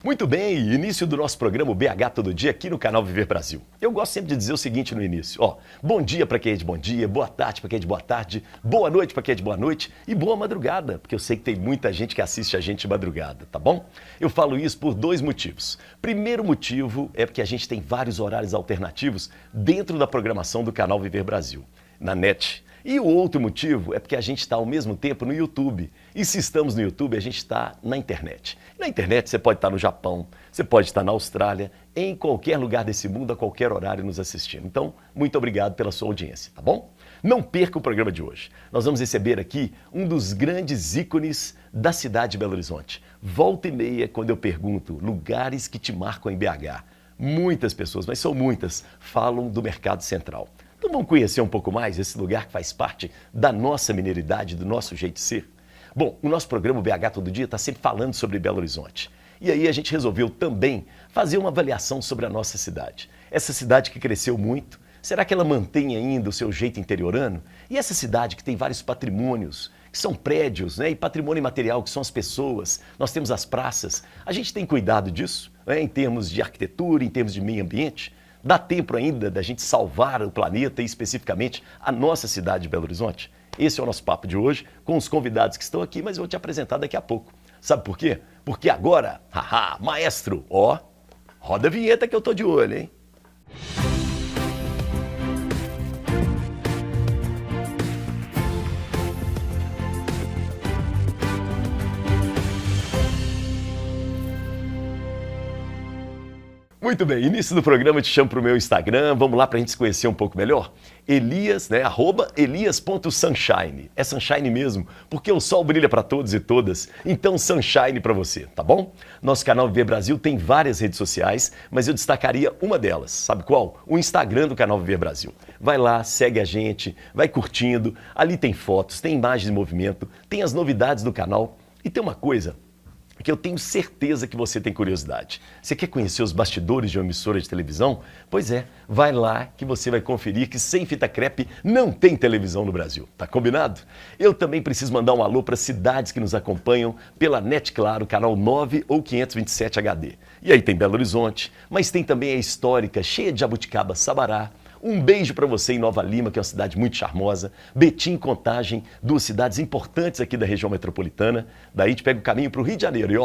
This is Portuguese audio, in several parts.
Muito bem, início do nosso programa BH Todo Dia aqui no canal Viver Brasil. Eu gosto sempre de dizer o seguinte no início, bom dia para quem é de bom dia, boa tarde para quem é de boa tarde, boa noite para quem é de boa noite e boa madrugada, porque eu sei que tem muita gente que assiste a gente de madrugada, tá bom? Eu falo isso por dois motivos. Primeiro motivo é porque a gente tem vários horários alternativos dentro da programação do canal Viver Brasil, na net. E o outro motivo é porque a gente está ao mesmo tempo no YouTube. E se estamos no YouTube, a gente está na internet. Na internet você pode estar no Japão, você pode estar na Austrália, em qualquer lugar desse mundo, a qualquer horário nos assistindo. Então, muito obrigado pela sua audiência, tá bom? Não perca o programa de hoje. Nós vamos receber aqui um dos grandes ícones da cidade de Belo Horizonte. Volta e meia, quando eu pergunto lugares que te marcam em BH, muitas pessoas, mas são muitas, falam do Mercado Central. Então vamos conhecer um pouco mais esse lugar que faz parte da nossa mineiridade, do nosso jeito de ser? Bom, o nosso programa BH Todo Dia está sempre falando sobre Belo Horizonte. E aí a gente resolveu também fazer uma avaliação sobre a nossa cidade. Essa cidade que cresceu muito, será que ela mantém ainda o seu jeito interiorano? E essa cidade que tem vários patrimônios, que são prédios, né? E patrimônio imaterial, que são as pessoas, nós temos as praças. A gente tem cuidado disso, né? Em termos de arquitetura, em termos de meio ambiente? Dá tempo ainda da gente salvar o planeta e especificamente a nossa cidade de Belo Horizonte? Esse é o nosso papo de hoje com os convidados que estão aqui, mas eu vou te apresentar daqui a pouco. Sabe por quê? Porque agora, maestro, roda a vinheta que eu tô de olho, hein? Muito bem, início do programa eu te chamo para o meu Instagram, vamos lá para a gente se conhecer um pouco melhor? Elias, né, @elias.sunshine, é sunshine mesmo, porque o sol brilha para todos e todas, então sunshine para você, tá bom? Nosso canal Viver Brasil tem várias redes sociais, mas eu destacaria uma delas, sabe qual? O Instagram do canal Viver Brasil. Vai lá, segue a gente, vai curtindo, ali tem fotos, tem imagens de movimento, tem as novidades do canal e tem uma coisa que eu tenho certeza que você tem curiosidade. Você quer conhecer os bastidores de uma emissora de televisão? Pois é, vai lá que você vai conferir que sem fita crepe não tem televisão no Brasil. Tá combinado? Eu também preciso mandar um alô para cidades que nos acompanham pela NET Claro, canal 9 ou 527 HD. E aí tem Belo Horizonte, mas tem também a histórica, cheia de jabuticaba, Sabará. Um beijo para você em Nova Lima, que é uma cidade muito charmosa. Betim e Contagem, duas cidades importantes aqui da região metropolitana. Daí te pega o caminho para o Rio de Janeiro. E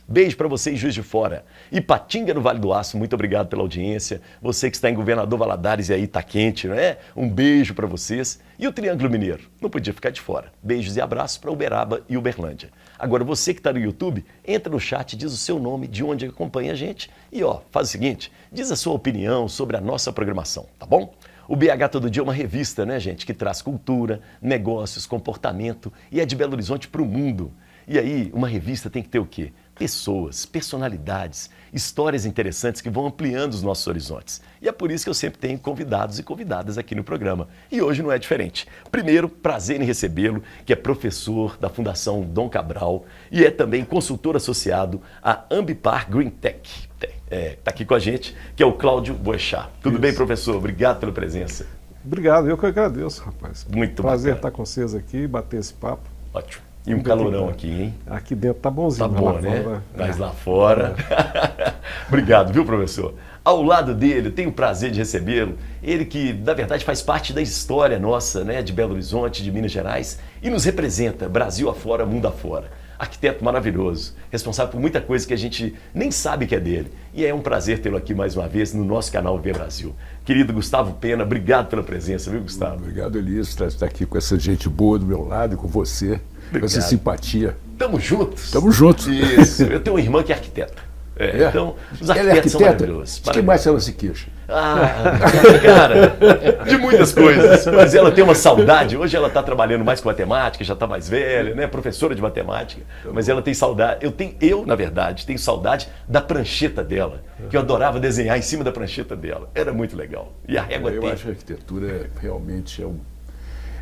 beijo para você em Juiz de Fora. Ipatinga, no Vale do Aço, muito obrigado pela audiência. Você que está em Governador Valadares e aí tá quente, não é? Um beijo para vocês. E o Triângulo Mineiro, não podia ficar de fora. Beijos e abraços para Uberaba e Uberlândia. Agora você que está no YouTube, entra no chat, diz o seu nome, de onde acompanha a gente e faz o seguinte, diz a sua opinião sobre a nossa programação, tá bom? O BH Todo Dia é uma revista, né, gente, que traz cultura, negócios, comportamento e é de Belo Horizonte para o mundo. E aí, uma revista tem que ter o quê? Pessoas, personalidades, histórias interessantes que vão ampliando os nossos horizontes. E é por isso que eu sempre tenho convidados e convidadas aqui no programa. E hoje não é diferente. Primeiro, prazer em recebê-lo, que é professor da Fundação Dom Cabral e é também consultor associado à Ambipar Green Tech. Está aqui com a gente, que é o Cláudio Boechat. Tudo bem, professor? Obrigado pela presença. Obrigado, eu que agradeço, rapaz. Muito prazer bacana. Estar com vocês aqui, bater esse papo. Ótimo. E um calorão aqui, hein? Aqui dentro tá bonzinho. Tá bom, lá né? fora, Mas lá fora. Obrigado, viu, professor? Ao lado dele, eu tenho o prazer de recebê-lo. Ele que, na verdade, faz parte da história nossa, né? De Belo Horizonte, de Minas Gerais. E nos representa Brasil afora, mundo afora. Arquiteto maravilhoso, responsável por muita coisa que a gente nem sabe que é dele. E é um prazer tê-lo aqui mais uma vez no nosso canal Viver Brasil. Querido Gustavo Pena, obrigado pela presença, viu, Gustavo? Obrigado, Elias, por estar aqui com essa gente boa do meu lado e com você, Obrigado. com essa simpatia. Tamo juntos. Tamo juntos. Isso, eu tenho uma irmã que é arquiteta. Então, os arquitetos são maravilhosos. De que mais ela se queixa? Cara, de muitas coisas. Mas ela tem uma saudade. Hoje ela está trabalhando mais com matemática, já está mais velha, né? Professora de matemática. Mas ela tem saudade. Eu, na verdade, tenho saudade da prancheta dela, que eu adorava desenhar em cima da prancheta dela. Era muito legal. E a régua Eu acho que a arquitetura realmente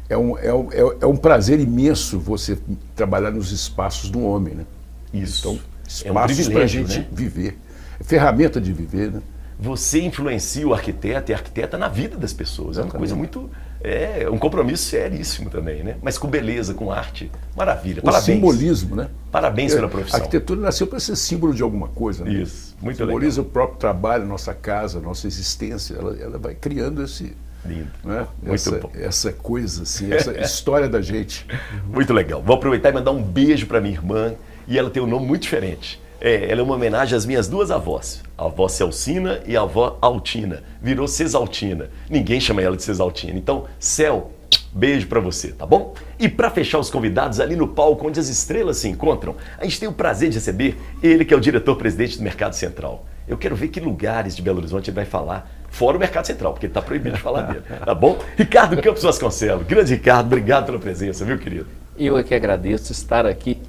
é um prazer imenso você trabalhar nos espaços do homem, né? Isso. Então, espaços para a gente viver. É ferramenta de viver, né? Você influencia o arquiteto e a arquiteta na vida das pessoas. É uma coisa muito É um compromisso seríssimo também, né? Mas com beleza, com arte. Maravilha. O Parabéns. simbolismo, né? Parabéns pela A profissão. arquitetura nasceu para ser símbolo de alguma coisa, né? Isso, muito Simboliza legal. o próprio trabalho, nossa casa, nossa existência. Ela vai criando esse, Lindo. né? Muito bom. essa coisa, assim, essa história da gente. Muito legal. Vou aproveitar e mandar um beijo para minha irmã. E ela tem um nome muito diferente. Ela é uma homenagem às minhas duas avós. A avó Celcina e a avó Altina. Virou Cesaltina. Ninguém chama ela de Cesaltina. Então, Cel, beijo para você, tá bom? E para fechar os convidados ali no palco onde as estrelas se encontram, a gente tem o prazer de receber ele que é o diretor-presidente do Mercado Central. Eu quero ver que lugares de Belo Horizonte ele vai falar, fora o Mercado Central, porque ele está proibido de falar dele, tá bom? Ricardo Campos Vasconcelos. Grande Ricardo, obrigado pela presença, viu, querido? Eu é que agradeço estar aqui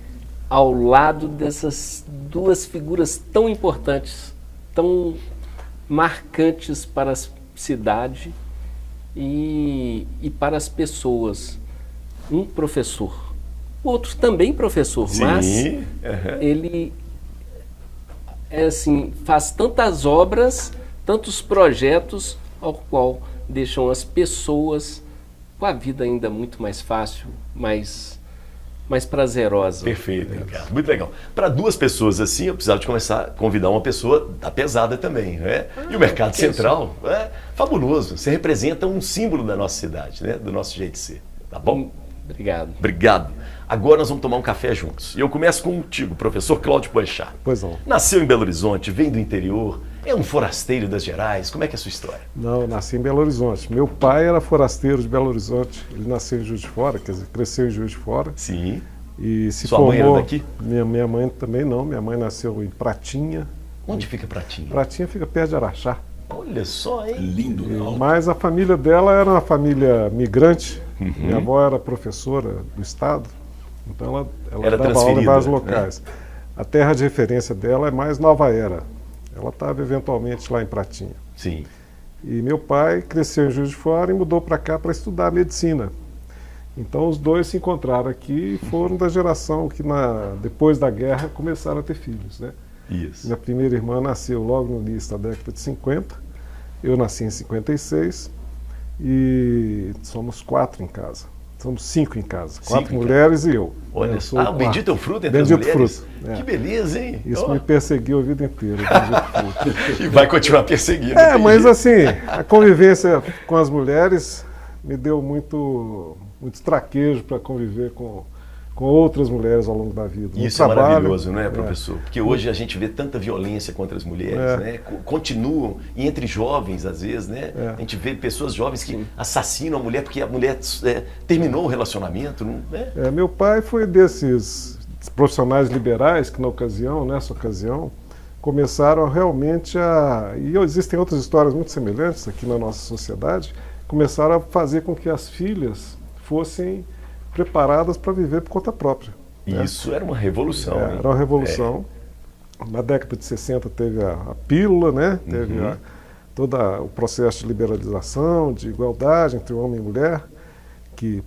ao lado dessas duas figuras tão importantes, tão marcantes para a cidade e para as pessoas. Um professor, o outro também professor, mas ele assim, faz tantas obras, tantos projetos, ao qual deixam as pessoas com a vida ainda muito mais fácil, mais prazerosa. Perfeito, Ricardo. Muito legal. Para duas pessoas assim, eu precisava de começar a convidar uma pessoa da pesada também, né? E o Mercado Central é fabuloso. Você representa um símbolo da nossa cidade, né? Do nosso jeito de ser. Tá bom? Obrigado. Obrigado. Agora nós vamos tomar um café juntos. E eu começo contigo, professor Cláudio Boechat. Pois não. Nasceu em Belo Horizonte, vem do interior, é um forasteiro das Gerais. Como é que é a sua história? Não, eu nasci em Belo Horizonte. Meu pai era forasteiro de Belo Horizonte. Ele nasceu em Juiz de Fora, quer dizer, cresceu em Juiz de Fora. Sim. E se Sua formou... mãe era daqui? Minha mãe também não. Minha mãe nasceu em Pratinha. Onde fica Pratinha? Pratinha fica perto de Araxá. Olha só, hein? Lindo, né? Mas a família dela era uma família migrante. Minha avó era professora do estado, então ela Era dava aula em vários transferida, locais. A terra de referência dela é mais Nova Era. Ela estava eventualmente lá em Pratinha. Sim. E meu pai cresceu em Juiz de Fora e mudou para cá para estudar medicina. Então os dois se encontraram aqui e foram da geração que depois da guerra começaram a ter filhos, né? Isso. Minha primeira irmã nasceu logo no início da década de 50, eu nasci em 56 e somos 4 em casa. Somos 5 em casa, 4 mulheres e eu. Olha Eu só, sou o bendito é o fruto entre Bendito as mulheres? fruto, é. Que beleza, hein? Isso Ó. me perseguiu a vida inteira. o bendito fruto. E vai continuar perseguindo. É, tem mas jeito. assim, a convivência com as mulheres me deu muito traquejo para conviver com outras mulheres ao longo da vida. No Isso é trabalho, maravilhoso, né, professor? Porque hoje a gente vê tanta violência contra as mulheres, né? Continuam, e entre jovens, às vezes, né? A gente vê pessoas jovens que assassinam a mulher porque a mulher terminou o relacionamento, né? Meu pai foi desses profissionais liberais que nessa ocasião, começaram realmente e existem outras histórias muito semelhantes aqui na nossa sociedade, começaram a fazer com que as filhas fossem preparadas para viver por conta própria. Isso era uma revolução. hein? Era uma revolução. Na década de 60 teve a pílula, né? Teve todo o processo de liberalização, de igualdade entre homem e mulher, que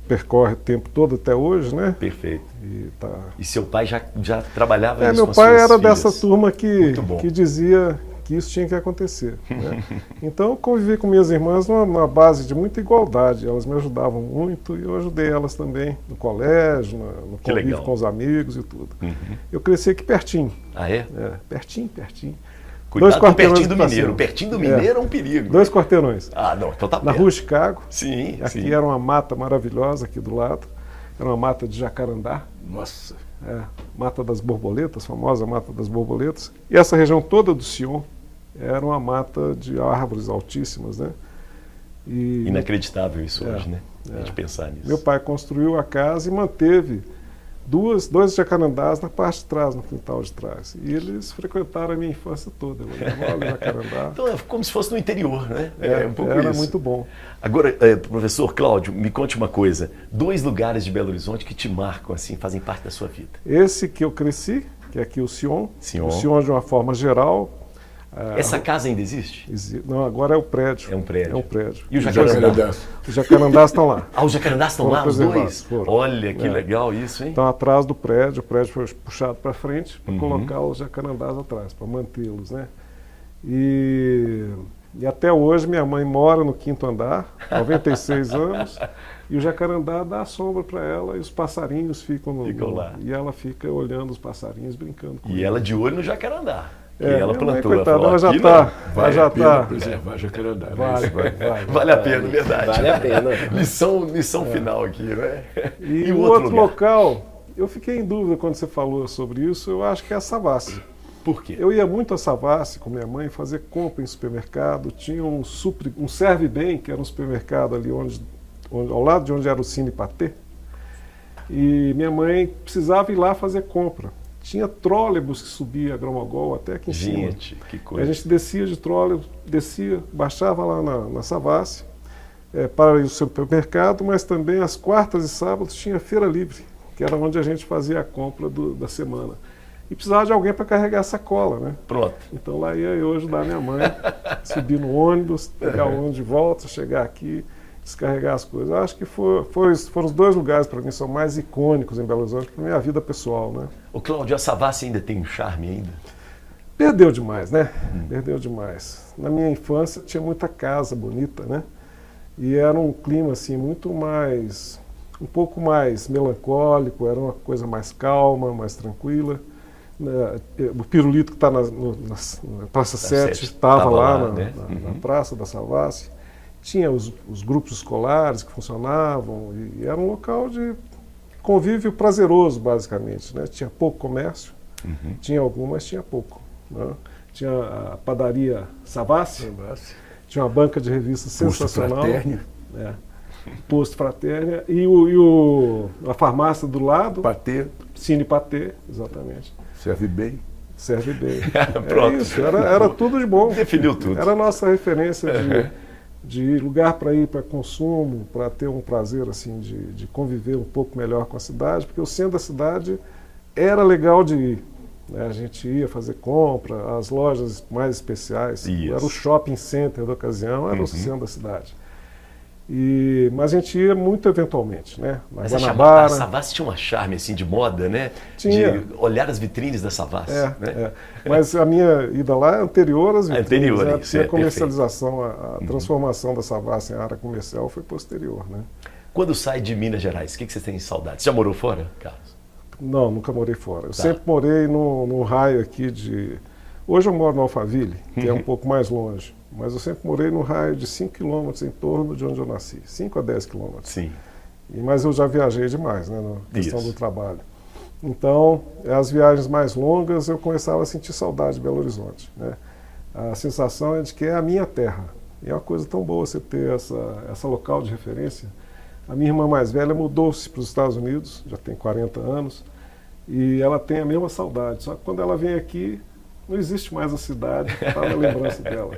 percorre o tempo todo até hoje, né? Perfeito. E E seu pai já trabalhava isso meu com as pai suas era filhas? dessa turma Muito bom. que dizia que isso tinha que acontecer. Né? Então eu convivi com minhas irmãs numa base de muita igualdade. Elas me ajudavam muito e eu ajudei elas também no colégio, no Que convívio legal. com os amigos e tudo. Eu cresci aqui pertinho. Ah, é? Pertinho. Cuidado com quarteirões pertinho do pra mineiro. cima. Pertinho do mineiro é um perigo. 2 quarteirões. Ah, não, então tá Na perto. rua Chicago. Sim, Aqui sim. era uma mata maravilhosa aqui do lado. Era uma mata de jacarandá. Nossa. Mata das Borboletas, famosa Mata das Borboletas. E essa região toda do Sion era uma mata de árvores altíssimas, né? E Inacreditável isso hoje, né? A gente pensar nisso. meu pai construiu a casa e manteve dois jacarandás na parte de trás, no quintal de trás. E eles frequentaram a minha infância toda. Eu olhava o jacarandá. Então é como se fosse no interior, né? Um pouco era isso. muito bom. Agora, professor Cláudio, me conte uma coisa. 2 lugares de Belo Horizonte que te marcam, assim, fazem parte da sua vida. Esse que eu cresci, que é aqui o Sion. Sion. O Sion de uma forma geral. Essa casa ainda existe? Não, agora é o prédio. É um prédio. É um prédio. E o jacarandá? Os jacarandás estão lá. Ah, os jacarandás estão Foram lá, os preservados, dois? foram. Olha que legal isso, hein? Estão atrás do prédio. O prédio foi puxado para frente para colocar os jacarandás atrás, para mantê-los, né? E E até hoje minha mãe mora no 5º andar, 96 anos, e o jacarandá dá sombra para ela e os passarinhos ficam lá. E ela fica olhando os passarinhos, brincando com E ela de olho no jacarandá. Que É, ela minha mãe, plantou. coitada, falou, ela já "Aqui está. não." Ela já está. preservar jacarandá. né? Vale a pena, verdade. Vale a pena. Lição final aqui, né? E o outro local, eu fiquei em dúvida quando você falou sobre isso, eu acho que é a Savassi. Por quê? Eu ia muito a Savassi com minha mãe fazer compra em supermercado, tinha um Serve Bem, que era um supermercado ali ao lado de onde era o Cine Patê, e minha mãe precisava ir lá fazer compra. Tinha trólebus que subia a Gromogol até aqui em cima. Gente, que A coisa. gente descia de trólebus, baixava lá na Savassi, para ir ao supermercado, mas também às quartas e sábados tinha feira livre, que era onde a gente fazia a compra da semana. E precisava de alguém para carregar a sacola, né? Pronto. Então lá ia eu ajudar minha mãe, subir no ônibus, pegar o ônibus de volta, chegar aqui, descarregar as coisas. Eu acho que foram os 2 lugares para mim são mais icônicos em Belo Horizonte para minha vida pessoal, né? O Cláudio, a Savassi ainda tem um charme ainda? Perdeu demais, né? Perdeu demais. Na minha infância tinha muita casa bonita, né? E era um clima assim um pouco mais melancólico, era uma coisa mais calma, mais tranquila. O pirulito que está na Praça 7 estava lá né? na Praça da Savassi. Tinha os grupos escolares que funcionavam e era um local de convívio prazeroso, basicamente, né? Tinha pouco comércio, tinha algum, mas tinha pouco, né? Tinha a padaria Savassi, tinha uma banca de revistas sensacional. Posto Fraternia e a farmácia do lado, Patê, Cine Patê, exatamente. Serve Bem. Serve Bem. Pronto. Isso, era tudo de bom. Definiu tudo. Era a nossa referência de lugar para ir para consumo, para ter um prazer assim de conviver um pouco melhor com a cidade, porque o centro da cidade era legal de ir. Né? A gente ia fazer compra, as lojas mais especiais, Isso. era o shopping center da ocasião, era o centro da cidade. Mas a gente ia muito eventualmente, né? Na Mas Guanabara. a Savassi tinha um charme assim de moda, né? Tinha. De olhar as vitrines da Savassi. Né? Mas a minha ida lá é anterior às vitrines. Anterior, né? isso, A comercialização, a transformação da Savassi em área comercial foi posterior, né? Quando sai de Minas Gerais, o que você tem saudade? Você já morou fora, Carlos? Não, nunca morei fora. Eu sempre morei num raio aqui de... Hoje eu moro no Alphaville, que é um pouco mais longe. Mas eu sempre morei no raio de 5 quilômetros em torno de onde eu nasci. 5 a 10 quilômetros. Sim. Mas eu já viajei demais, né, na questão Isso. do trabalho. Então, as viagens mais longas, eu começava a sentir saudade de Belo Horizonte, né? A sensação é de que é a minha terra. E é uma coisa tão boa você ter essa local de referência. A minha irmã mais velha mudou-se para os Estados Unidos, já tem 40 anos, e ela tem a mesma saudade. Só que quando ela vem aqui, não existe mais a cidade, está na lembrança dela.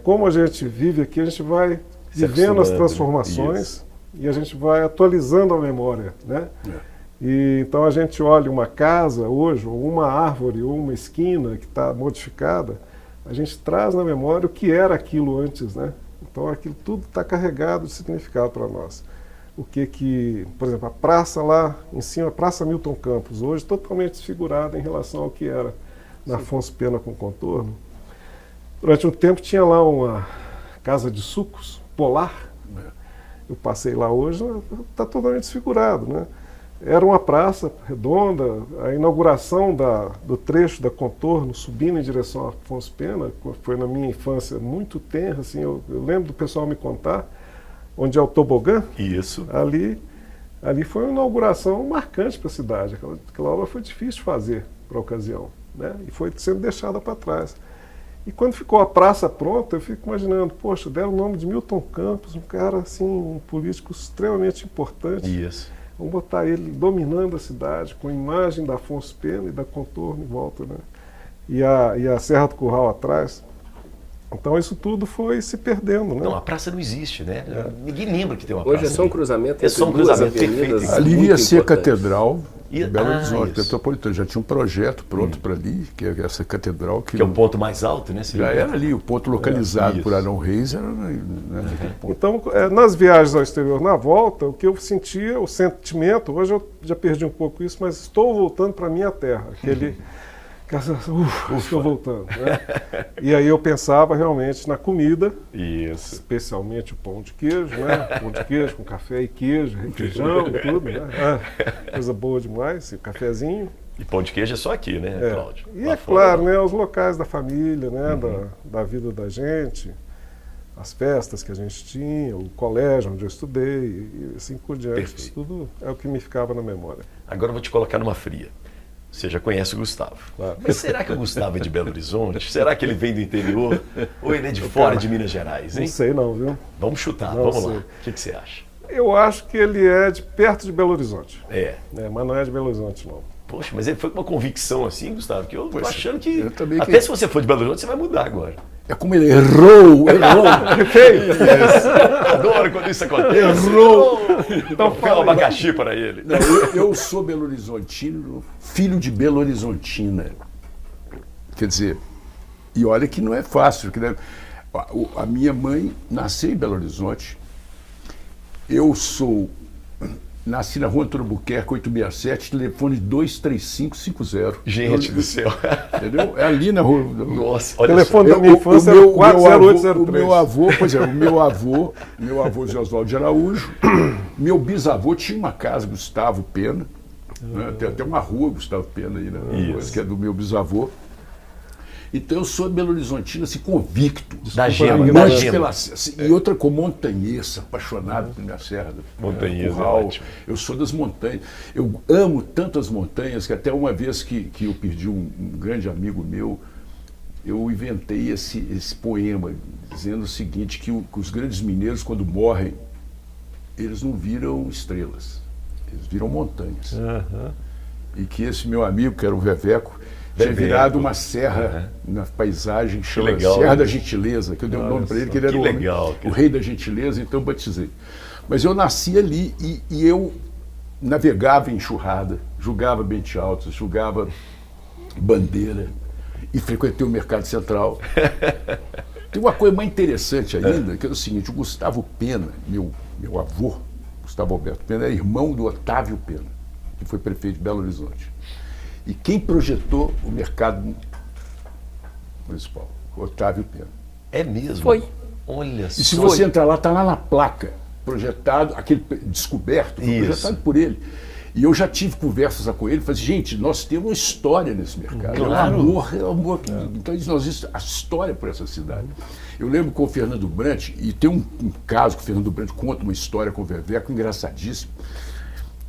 Como a gente vive aqui, a gente vai vivendo as transformações e a gente vai atualizando a memória, né? E então a gente olha uma casa hoje, ou uma árvore, ou uma esquina que está modificada, a gente traz na memória o que era aquilo antes, né? Então aquilo tudo está carregado de significado para nós. Por exemplo, a praça lá em cima, a Praça Milton Campos, hoje totalmente desfigurada em relação ao que era na Afonso Pena com contorno. Durante um tempo tinha lá uma casa de sucos, Polar. Eu passei lá hoje, está totalmente desfigurado, né? Era uma praça redonda, a inauguração do trecho da contorno, subindo em direção a Afonso Pena, foi na minha infância muito tenra, assim, eu lembro do pessoal me contar, onde é o tobogã. Isso. Ali foi uma inauguração marcante para a cidade. Aquela obra foi difícil de fazer para a ocasião, né? E foi sendo deixada para trás. E quando ficou a praça pronta, eu fico imaginando, poxa, deram o nome de Milton Campos, um cara assim, um político extremamente importante. Isso. Vamos botar ele dominando a cidade, com a imagem da Afonso Pena e da contorno em volta, né? E a Serra do Curral atrás. Então isso tudo foi se perdendo, né? Não, a praça não existe, né? Ninguém lembra que tem uma praça. Hoje é só um cruzamento. É só um cruzamento perfeito. Ali ia ser a importantes. catedral de Belo Horizonte, isso. metropolitana. Já tinha um projeto pronto para ali, que é essa catedral. Que é o ponto mais alto, né? Já era ali, o ponto localizado isso. por Arão Reis era naquele ponto. Então, nas viagens ao exterior, na volta, o que eu sentia, o sentimento, hoje eu já perdi um pouco isso, mas estou voltando para a minha terra. Estou voltando. Né? E aí eu pensava realmente na comida, Isso. especialmente o pão de queijo, né? Pão de queijo com café e queijo, requeijão e tudo, né? Coisa boa demais, e o cafezinho. E pão de queijo é só aqui, né, Cláudio? E Lá é fora, claro, não. né? Os locais da família, né? Da vida da gente, as festas que a gente tinha, o colégio onde eu estudei e assim por diante. Perfeito. Isso tudo é o que me ficava na memória. Agora eu vou te colocar numa fria. Você já conhece o Gustavo. Claro. Mas será que o Gustavo é de Belo Horizonte? Será que ele vem do interior? Ou ele é de fora de Minas Gerais, hein? Não sei não, viu? Vamos chutar, Não vamos sei. lá. O que você acha? Eu acho que ele é de perto de Belo Horizonte. É. Mas não é de Belo Horizonte, não. Poxa, mas ele foi com uma convicção assim, Gustavo, que eu tô Pois é. achando que... Eu também Até que- se você for de Belo Horizonte, você vai mudar agora. É como ele errou. Adoro quando isso acontece. Errou. Então fala um abacaxi para ele. Não, eu sou Belo Horizontino, filho de Belo Horizontina. Quer dizer, e olha que não é fácil. Que, né, a minha mãe nasceu em Belo Horizonte. Eu nasci na rua Antônio Albuquerque, 867, telefone 23550. Gente do céu. Entendeu? É ali na rua. Nossa, O olha telefone só. da minha infância era o 40803. O meu avô, pois é, o meu avô Zé Oswaldo de Araújo, meu bisavô tinha uma casa, Gustavo Pena, né? Tem até uma rua Gustavo Pena aí, né? Isso. Que é do meu bisavô. Então eu sou Belo Horizontino, assim, convicto. Da Gema, gema, da da Amante gema. pela, assim, e outra com montanhesa, apaixonado pela serra. Montanhesa, Curral. ótimo. Eu sou das montanhas. Eu amo tanto as montanhas que até uma vez que eu perdi um grande amigo meu, eu inventei esse poema dizendo o seguinte, que os grandes mineiros, quando morrem, eles não viram estrelas, eles viram montanhas. E que esse meu amigo, que era o Veveco, tinha Veveco. virado uma serra na paisagem, chama legal, Serra né? da Gentileza, que eu dei o nome para ele, que ele era que o homem, legal, o cara. rei da gentileza, então eu batizei. Mas eu nasci ali e eu navegava em enxurrada, jogava bente altos, jogava bandeira e frequentei o Mercado Central. Tem uma coisa mais interessante ainda, que é o seguinte, o Gustavo Pena, meu avô, Gustavo Alberto Pena, era irmão do Otávio Pena, que foi prefeito de Belo Horizonte. E quem projetou o mercado municipal? Otávio Pena. É mesmo? Foi. Olha E se só. você entrar lá, está lá na placa, projetado, aquele descoberto, foi Isso. projetado por ele. E eu já tive conversas com ele, falei, gente, nós temos uma história nesse mercado. Claro. É um amor. Então nós existe a história por essa cidade. Eu lembro com o Fernando Brant, e tem um caso que o Fernando Brant conta uma história com o Veveco engraçadíssimo,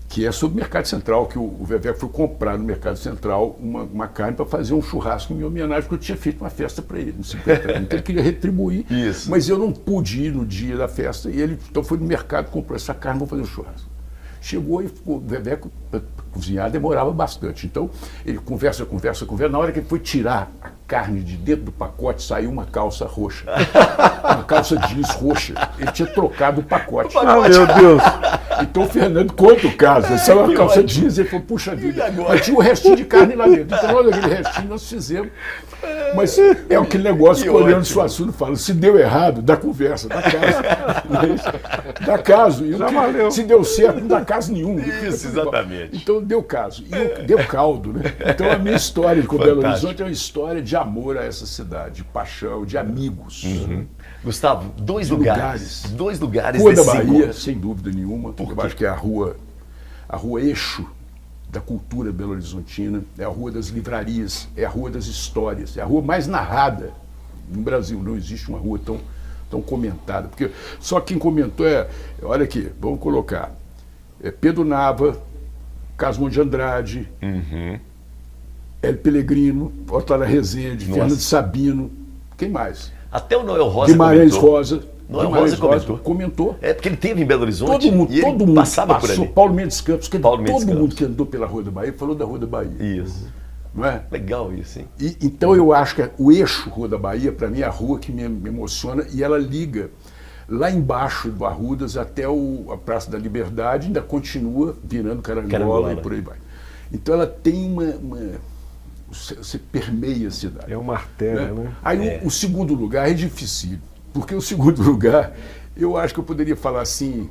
que é sobre o Mercado Central, que o Veveco foi comprar no Mercado Central uma carne para fazer um churrasco em minha homenagem, porque eu tinha feito uma festa para ele, no 50 anos. Então ele queria retribuir, Isso. mas eu não pude ir no dia da festa, e ele então foi no mercado, comprou essa carne, vou fazer um churrasco. Chegou e o Veveco, para cozinhar, demorava bastante. Então, ele conversa. Na hora que ele foi tirar a carne de dentro do pacote, saiu uma calça roxa. Uma calça jeans roxa. Ele tinha trocado o pacote. Ah, meu Deus! Então o Fernando conta o caso. Saiu uma Que calça ótimo. jeans, ele falou, puxa E vida. agora? Mas tinha um restinho de carne lá dentro. Então, olha aquele restinho, nós fizemos. Mas é aquele negócio Que que o Leandro ótimo. Suassuna fala, se deu errado, dá conversa, dá caso. Dá caso. E o Já que- valeu. se deu certo, não dá caso nenhum. Isso, exatamente. Então deu caso. Deu caldo, né? Então a minha história com Belo Fantástico. Horizonte é uma história de amor a essa cidade, de paixão, de amigos. Gustavo, dois De lugares. lugares. Dois lugares Rua da desse Bahia, encontro. sem dúvida nenhuma. Eu acho que é a rua eixo da cultura belo-horizontina, é a rua das livrarias, é a rua das histórias, é a rua mais narrada no Brasil. Não existe uma rua tão comentada. Porque só quem comentou olha aqui, vamos colocar, Pedro Nava, Casmon de Andrade, Hélio Pellegrino, Otávio Rezende, Nossa. Fernando Sabino, quem mais? Até o Noel Rosa Guimarães comentou. Rosa. Noel Guimarães Rosa comentou. É porque ele teve em Belo Horizonte Todo mundo, e ele todo mundo passava por passou. ali. Paulo Mendes Campos, Paulo Mendes todo mundo Campos. que andou pela Rua da Bahia falou da Rua da Bahia. Isso. Não é? Legal isso, hein? Então eu acho que o eixo Rua da Bahia, para mim, é a rua que me emociona e ela liga lá embaixo do Arrudas até a Praça da Liberdade, ainda continua virando Carangola Carangola. e por aí vai. Então ela tem você permeia a cidade. É uma artéria, né? Aí o segundo lugar é difícil, porque o segundo lugar, eu acho que eu poderia falar assim,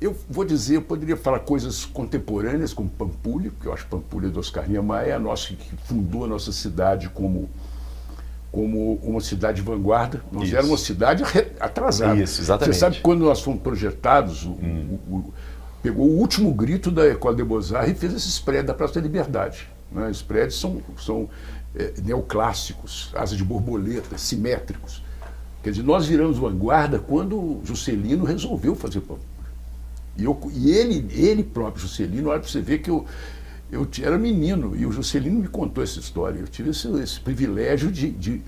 Eu vou dizer, eu poderia falar coisas contemporâneas, como Pampulha, porque eu acho que Pampulha do Oscar Niemeyer é a nossa, que fundou a nossa cidade como uma cidade de vanguarda. Nós éramos uma cidade atrasada. Isso, exatamente. Você sabe que quando nós fomos projetados, pegou o último grito da École des Beaux-Arts e fez esses prédios da Praça da Liberdade. Né? Os prédios são neoclássicos, asas de borboleta, simétricos. Quer dizer, nós viramos vanguarda quando Juscelino resolveu fazer Pampulha. E ele próprio, Juscelino, olha para você ver que eu era menino e o Juscelino me contou essa história. Eu tive esse privilégio de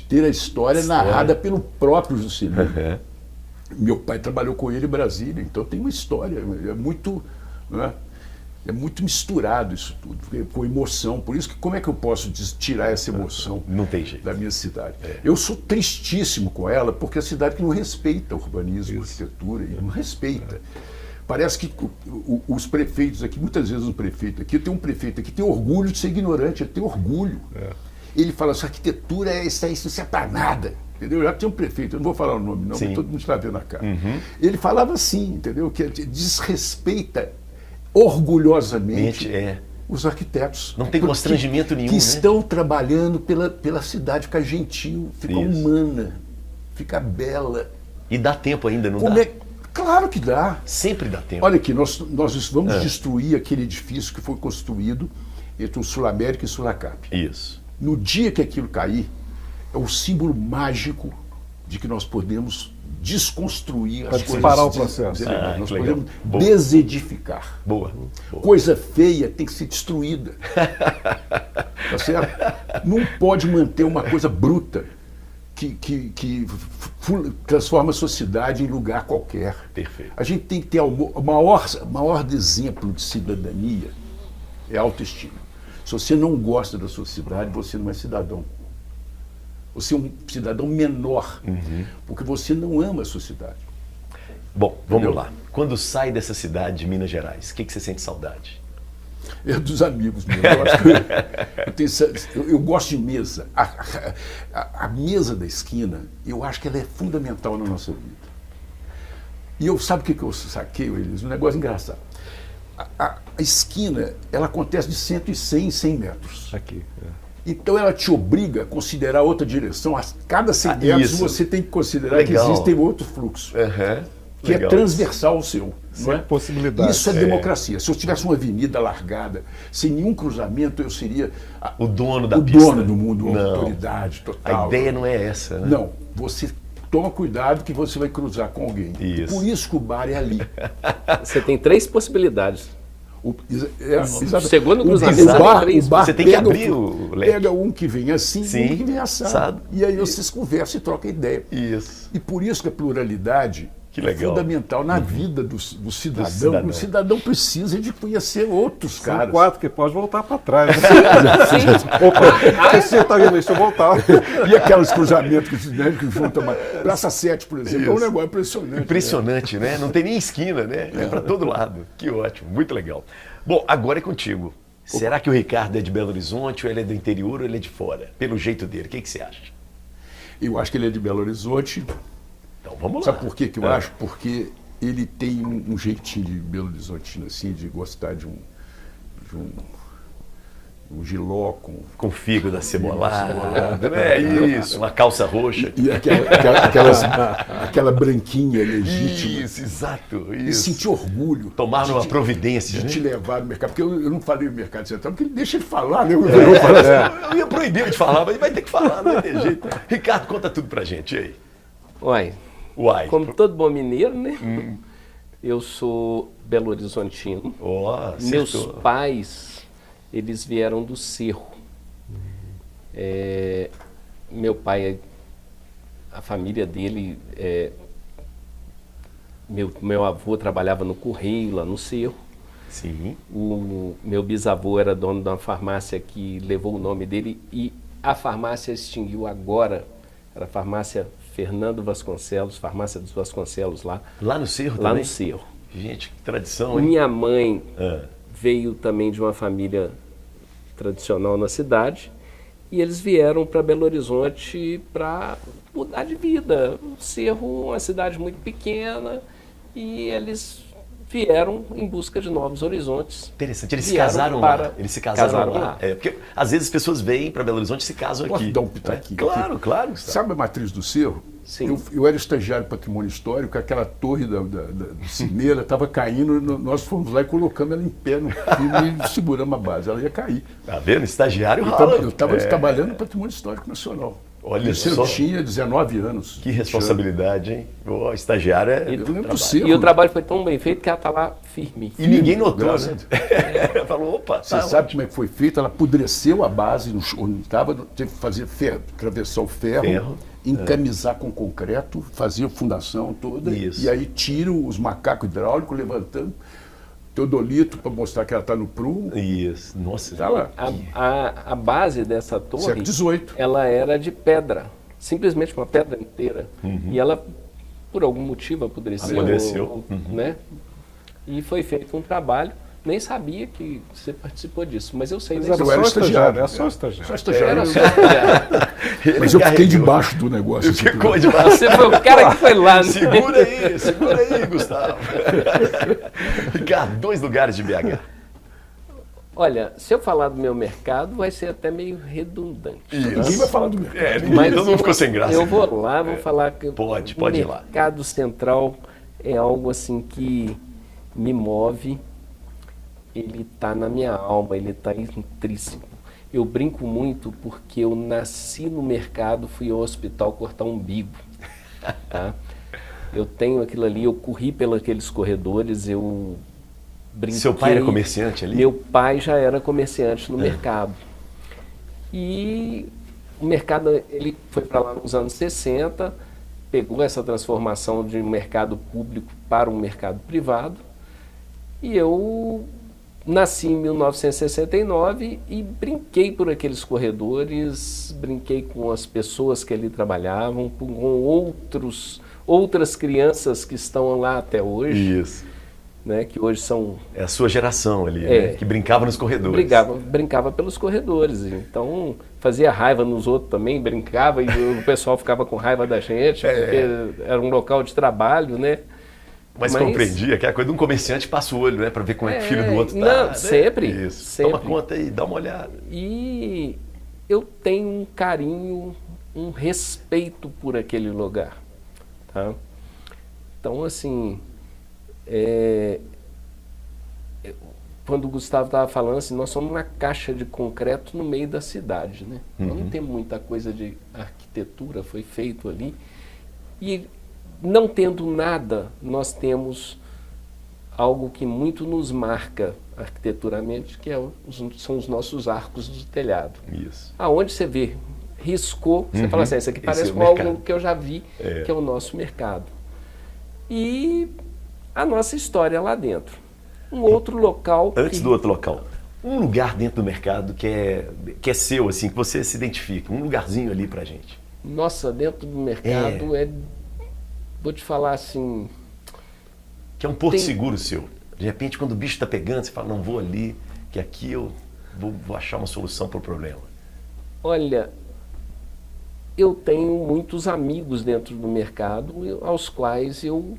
ter a história narrada pelo próprio Juscelino. Uhum. Meu pai trabalhou com ele em Brasília, então tem uma história. É muito misturado isso tudo, com emoção. Por isso que como é que eu posso tirar essa emoção Não tem jeito. da minha cidade? Eu sou tristíssimo com ela, porque é a cidade que não respeita o urbanismo, a arquitetura, e não respeita. Parece que os prefeitos aqui, muitas vezes tem um prefeito aqui, tem orgulho de ser ignorante, ele tem orgulho. Ele fala, essa arquitetura isso não é para nada. Entendeu? Já tem um prefeito, eu não vou falar o nome não, porque todo mundo está vendo a cara. Ele falava assim, entendeu? Que desrespeita orgulhosamente os arquitetos. Não tem constrangimento nenhum, que estão trabalhando pela cidade, ficar gentil, ficar humana, ficar bela. E dá tempo ainda, não dá? Claro que dá. Sempre dá tempo. Olha aqui, nós vamos destruir aquele edifício que foi construído entre o Sul América e o Sulacap. Isso. No dia que aquilo cair, é o símbolo mágico de que nós podemos desconstruir as coisas. Disparar o processo. Nós podemos desedificar. Boa. Coisa feia tem que ser destruída. Tá certo? Não pode manter uma coisa bruta que transforma a sociedade em lugar qualquer. Perfeito. A gente tem que ter o maior exemplo de cidadania é a autoestima. Se você não gosta da sua cidade, você não é cidadão. Você é um cidadão menor, porque você não ama a sua cidade. Bom, vamos lá. Quando sai dessa cidade de Minas Gerais, o que você sente saudade? É dos amigos mesmo. Eu gosto de mesa. A mesa da esquina, eu acho que ela é fundamental na nossa vida. E sabe o que eu saquei, Elias? Um negócio engraçado. A esquina, ela acontece de 100 em 100 metros. Aqui. Então ela te obriga a considerar outra direção. A cada 100 metros você tem que considerar que existem outro fluxo. Que é transversal ao seu. Não é? Possibilidade. Isso é democracia. Se eu tivesse uma avenida largada, sem nenhum cruzamento, eu seria o dono da pista. O dono do mundo, a autoridade total. A ideia não é essa, né? Não. Você toma cuidado que você vai cruzar com alguém. Isso. Por isso que o bar é ali. Você tem 3 possibilidades. O segundo cruzamento, o bar você tem que abrir o leque. Pega um que vem assim e um que vem assado. E aí vocês conversam e trocam ideia. Isso. E por isso que a pluralidade é fundamental na vida do cidadão. O cidadão precisa de conhecer outros caras. São 4 que pode voltar para trás. Opa, você está vendo isso, eu voltar. E aqueles cruzamentos que juntam mais. Praça 7, por exemplo, é um negócio impressionante. Impressionante, né? Não tem nem esquina, né? É para todo lado. Que ótimo, muito legal. Bom, agora é contigo. Será que o Ricardo é de Belo Horizonte, ou ele é do interior, ou ele é de fora? Pelo jeito dele, o que você acha? Eu acho que ele é de Belo Horizonte. Então vamos lá. Sabe por que eu acho? Porque ele tem um jeitinho de Belo Horizontino, assim, de gostar de um giló com figo da cebolada, né? Isso, uma calça roxa. E aquela branquinha legítima. Isso, exato. E sentir orgulho. Tomar uma providência. De te levar no mercado. Porque eu não falei no mercado central, porque ele deixa ele falar, né? Eu ia proibir ele de falar, mas vai ter que falar, não vai ter jeito. Ricardo, conta tudo pra gente, e aí? Uai, como todo bom mineiro, né? Eu sou Belo Horizontino. Meus pais, eles vieram do Cerro. Meu pai, a família dele, meu avô trabalhava no Correio, lá no Cerro. Sim. O meu bisavô era dono de uma farmácia que levou o nome dele e a farmácia extinguiu agora. Era a farmácia Fernando Vasconcelos, farmácia dos Vasconcelos lá. Lá no Cerro lá também? No Cerro. Gente, que tradição, hein? Minha mãe veio também de uma família tradicional na cidade e eles vieram para Belo Horizonte para mudar de vida. O Cerro, uma cidade muito pequena, e eles vieram em busca de novos horizontes. Interessante, eles se Vieram casaram para- lá. Eles se casaram, casaram lá. lá. Porque às vezes as pessoas vêm para Belo Horizonte e se casam Posso aqui. dar um pitaquinho Claro, claro. Gustavo. Sabe a matriz do Cerro? Sim. Eu era estagiário de patrimônio histórico, aquela torre do Cineira estava caindo, nós fomos lá e colocamos ela em pé no filme e seguramos a base, ela ia cair. Tá vendo? Estagiário Eu rala. estava trabalhando no patrimônio histórico nacional. Olha Isso só. eu tinha 19 anos. Que responsabilidade, hein? O estagiário é. E, Eu lembro do trabalho. Cerro. e o trabalho foi tão bem feito que ela está lá firme. E ninguém notou, Graças né? Falou, opa, Você tá sabe como é que foi feito? Ela apodreceu a base, onde estava, teve que fazer ferro, atravessar o ferro, encamisar com concreto, fazer a fundação toda. Isso. E aí tira os macacos hidráulicos levantando, teodolito para mostrar que ela está no prumo. Isso. Nossa, Tá lá. A base dessa torre, Século XVIII. ela era de pedra, simplesmente uma pedra inteira. E ela, por algum motivo, apodreceu. Né? E foi feito um trabalho. Nem sabia que você participou disso, mas eu sei Mas da era Eu só era estagiário, estagiário. é só estagiário. Só estagiário. Era só estagiário. Mas eu fiquei carregou. debaixo do negócio. assim, Ficou demais. Você foi o cara que foi lá. Né? Segura aí, Gustavo. Ricardo, 2 lugares de BH. Olha, se eu falar do meu mercado, vai ser até meio redundante. Ninguém vai falar do mercado. Mas todo mundo ficou sem graça. Eu vou lá, vou falar que Pode o ir lá. mercado central é algo assim que me move. Ele está na minha alma, ele está intrínseco. Eu brinco muito porque eu nasci no mercado, fui ao hospital cortar umbigo. Tá? Eu tenho aquilo ali, eu corri pelos aqueles corredores, eu brinquei. Seu pai era comerciante ali? Meu pai já era comerciante no mercado. E o mercado, ele foi para lá nos anos 60, pegou essa transformação de um mercado público para um mercado privado. E eu nasci em 1969 e brinquei por aqueles corredores, brinquei com as pessoas que ali trabalhavam, com outras crianças que estão lá até hoje, Isso. né, que hoje são... É a sua geração ali, É. né? Que brincava nos corredores. Brincava pelos corredores, então fazia raiva nos outros também, brincava e o pessoal ficava com raiva da gente, porque era um local de trabalho, né? Mas compreendia que é a coisa de um comerciante passa o olho, né? Pra ver como é que o filho do outro tá. Não, né? sempre, Isso. sempre. Toma conta aí, dá uma olhada. E eu tenho um carinho, um respeito por aquele lugar, tá? Então, assim, quando o Gustavo estava falando assim, nós somos uma caixa de concreto no meio da cidade, né? Nós não temos muita coisa de arquitetura, foi feito ali. E não tendo nada, nós temos algo que muito nos marca arquiteturamente, que são os nossos arcos do telhado. Isso. Aonde você vê, riscou, você fala assim, isso aqui Esse parece é o com algo mercado. que eu já vi, que é o nosso mercado. E a nossa história lá dentro. Um outro local... Antes do outro local, um lugar dentro do mercado que é seu, assim, que você se identifica, um lugarzinho ali pra gente. Nossa, dentro do mercado vou te falar assim... Que é um porto seguro seu. De repente, quando o bicho tá pegando, você fala, não, vou ali, que aqui eu vou achar uma solução pro problema. Olha, eu tenho muitos amigos dentro do mercado aos quais eu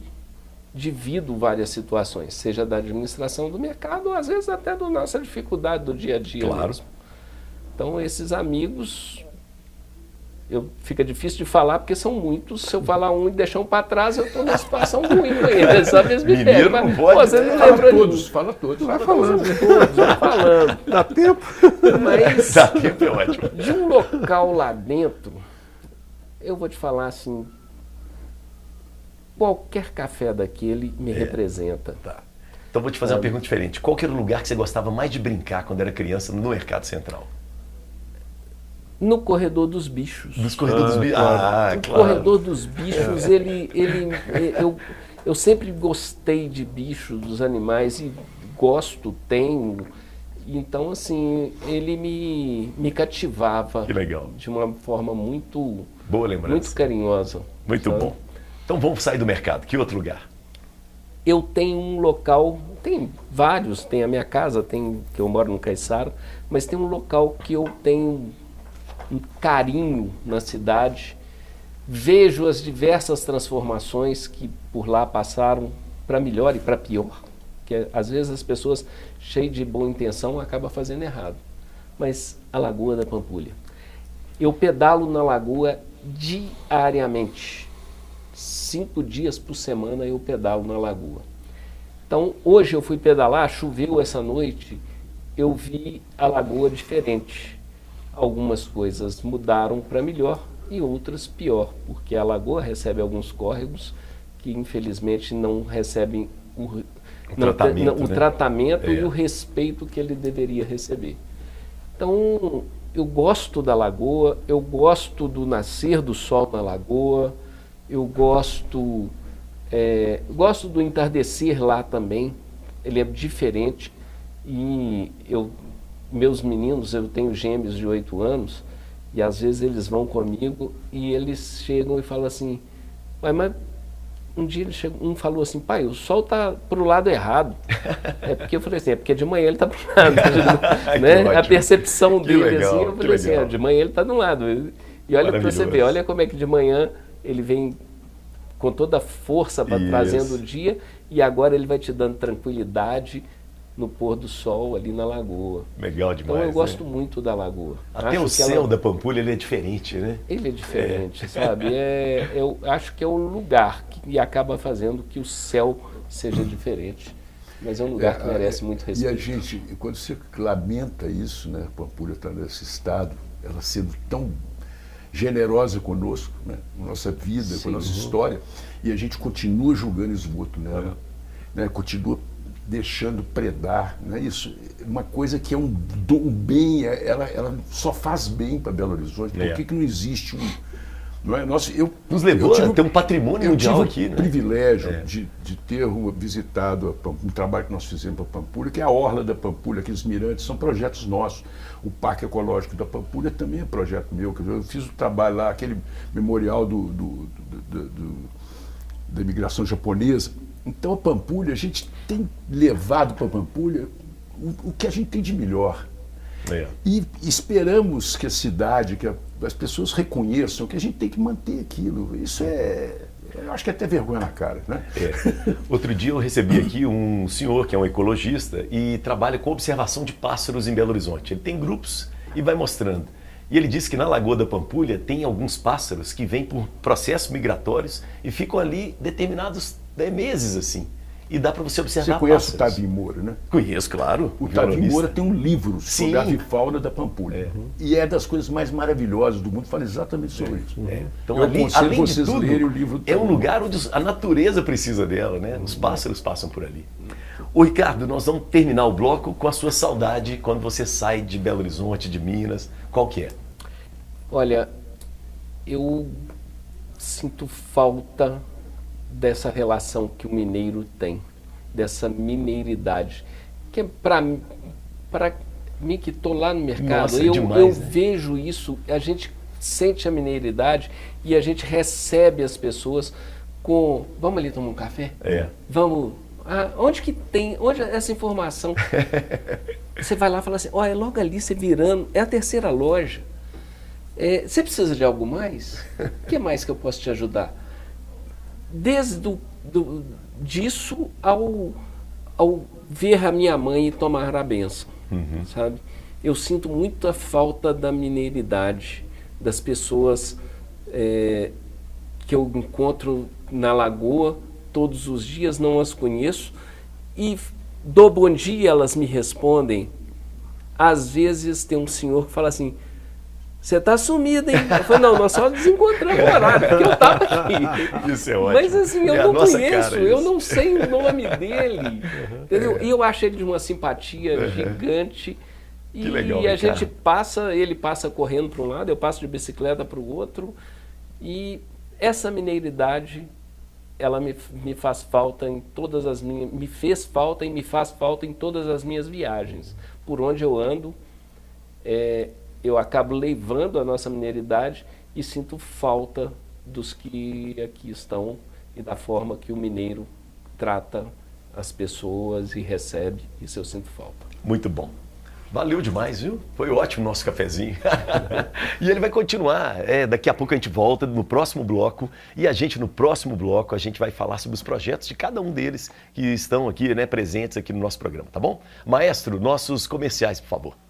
divido várias situações, seja da administração do mercado, ou às vezes até da nossa dificuldade do dia a dia mesmo. Então, esses amigos, fica difícil de falar, porque são muitos. Se eu falar um e deixar um para trás, eu estou numa situação ruim com eles. Às vezes me Mineiro pega, não mas, pode, você não né? lembra de Todos, fala todos. Vai falando. todos, vai falando. Dá tempo? Mas Dá tempo, é ótimo. de um local lá dentro, eu vou te falar assim, qualquer café daquele me representa. Tá. Então vou te fazer uma pergunta diferente. Qual que era o lugar que você gostava mais de brincar quando era criança no Mercado Central? No corredor dos bichos. Nos corredores dos bichos. O corredor dos bichos, eu sempre gostei de bichos, dos animais, e gosto, tenho. Então, assim, ele me cativava. Que legal. De uma forma muito, Boa lembrança. muito carinhosa. Muito sabe? bom. Então vamos sair do mercado. Que outro lugar? Eu tenho um local, tem vários, tem a minha casa, que eu moro no Caiçara, mas tem um local que eu tenho um carinho na cidade, vejo as diversas transformações que por lá passaram, para melhor e para pior. Porque às vezes as pessoas, cheias de boa intenção, acabam fazendo errado. Mas a Lagoa da Pampulha. Eu pedalo na lagoa diariamente. 5 dias por semana eu pedalo na lagoa. Então, hoje eu fui pedalar, choveu essa noite, eu vi a lagoa diferente. Algumas coisas mudaram para melhor e outras pior, porque a lagoa recebe alguns córregos que infelizmente não recebem o tratamento e o respeito que ele deveria receber. Então, eu gosto da lagoa, eu gosto do nascer do sol na lagoa, eu gosto do entardecer lá também, ele é diferente. E meus meninos, eu tenho gêmeos de 8 anos, e às vezes eles vão comigo e eles chegam e falam assim, mas um dia um falou assim, pai, o sol está para o lado errado. É porque eu falei assim, é porque de manhã ele está para o lado. Né? A percepção dele, legal, assim, eu falei assim, de manhã ele está de um lado. E olha para você ver, olha como é que de manhã ele vem com toda a força trazendo o dia, e agora ele vai te dando tranquilidade no pôr do sol ali na lagoa. Legal demais. Então eu gosto muito da lagoa. Até o céu da Pampulha ele é diferente, né? Ele é diferente, sabe? Eu acho que é o lugar que acaba fazendo que o céu seja diferente. Mas é um lugar que merece muito respeito. E a gente, quando você lamenta isso, né? A Pampulha está nesse estado, ela sendo tão generosa conosco, né? Com nossa vida, com a nossa história, e a gente continua julgando esgoto nela, né? Continua deixando predar, né? Isso é uma coisa que é um bem, ela só faz bem para Belo Horizonte. Por que não existe não é? Nos levou a ter um patrimônio mundial aqui, né? Eu tive o privilégio de ter visitado um trabalho que nós fizemos para a Pampulha, que é a Orla da Pampulha, aqueles mirantes, são projetos nossos. O Parque Ecológico da Pampulha também é projeto meu. Eu fiz o trabalho lá, aquele memorial da imigração japonesa. Então a Pampulha, a gente tem levado para a Pampulha o que a gente tem de melhor. E esperamos que a cidade, que as pessoas reconheçam que a gente tem que manter aquilo. Isso eu acho que é até vergonha na cara, né? Outro dia eu recebi aqui um senhor que é um ecologista e trabalha com observação de pássaros em Belo Horizonte. Ele tem grupos e vai mostrando. E ele disse que na Lagoa da Pampulha tem alguns pássaros que vêm por processos migratórios e ficam ali determinados meses assim. E dá para você observar. Você conhece pássaros. o Tavim Moura, né? Conheço, claro. O Tavim Moura tem um livro sobre a avifauna da Pampulha. E é das coisas mais maravilhosas do mundo, fala exatamente sobre isso. Então, eu aconselho além vocês de tudo, lerem o livro. É um lugar onde a natureza precisa dela, né? Os pássaros passam por ali. Ô Ricardo, nós vamos terminar o bloco com a sua saudade quando você sai de Belo Horizonte, de Minas. Qual que é? Olha, eu sinto falta dessa relação que o mineiro tem, dessa mineiridade, que é para mim que estou lá no mercado. Nossa, eu demais, né? vejo isso, a gente sente a mineiridade e a gente recebe as pessoas com, vamos ali tomar um café? Vamos, onde que tem, onde essa informação? Você vai lá e fala assim, é logo ali, você virando, é a terceira loja. Você precisa de algo mais? O que mais que eu posso te ajudar? Desde disso ao ver a minha mãe tomar a bênção, sabe? Eu sinto muita falta da mineiridade, das pessoas que eu encontro na lagoa todos os dias, não as conheço, e dou bom dia, elas me respondem. Às vezes tem um senhor que fala assim, você está sumido, hein? Eu falei, não, nós só desencontramos o horário, porque eu estava aqui. Isso é ótimo. Mas assim, eu não conheço, eu não sei o nome dele. Entendeu? E eu achei ele de uma simpatia gigante. Que legal, e a gente passa, ele passa correndo para um lado, eu passo de bicicleta para o outro. E essa mineiridade, ela me faz falta em todas as minhas... Me fez falta e me faz falta em todas as minhas viagens. Por onde eu ando, eu acabo levando a nossa mineiridade e sinto falta dos que aqui estão e da forma que o mineiro trata as pessoas e recebe, isso eu sinto falta. Muito bom. Valeu demais, viu? Foi ótimo o nosso cafezinho. E ele vai continuar. Daqui a pouco a gente volta no próximo bloco. E no próximo bloco, a gente vai falar sobre os projetos de cada um deles que estão aqui, né, presentes aqui no nosso programa, tá bom? Maestro, nossos comerciais, por favor.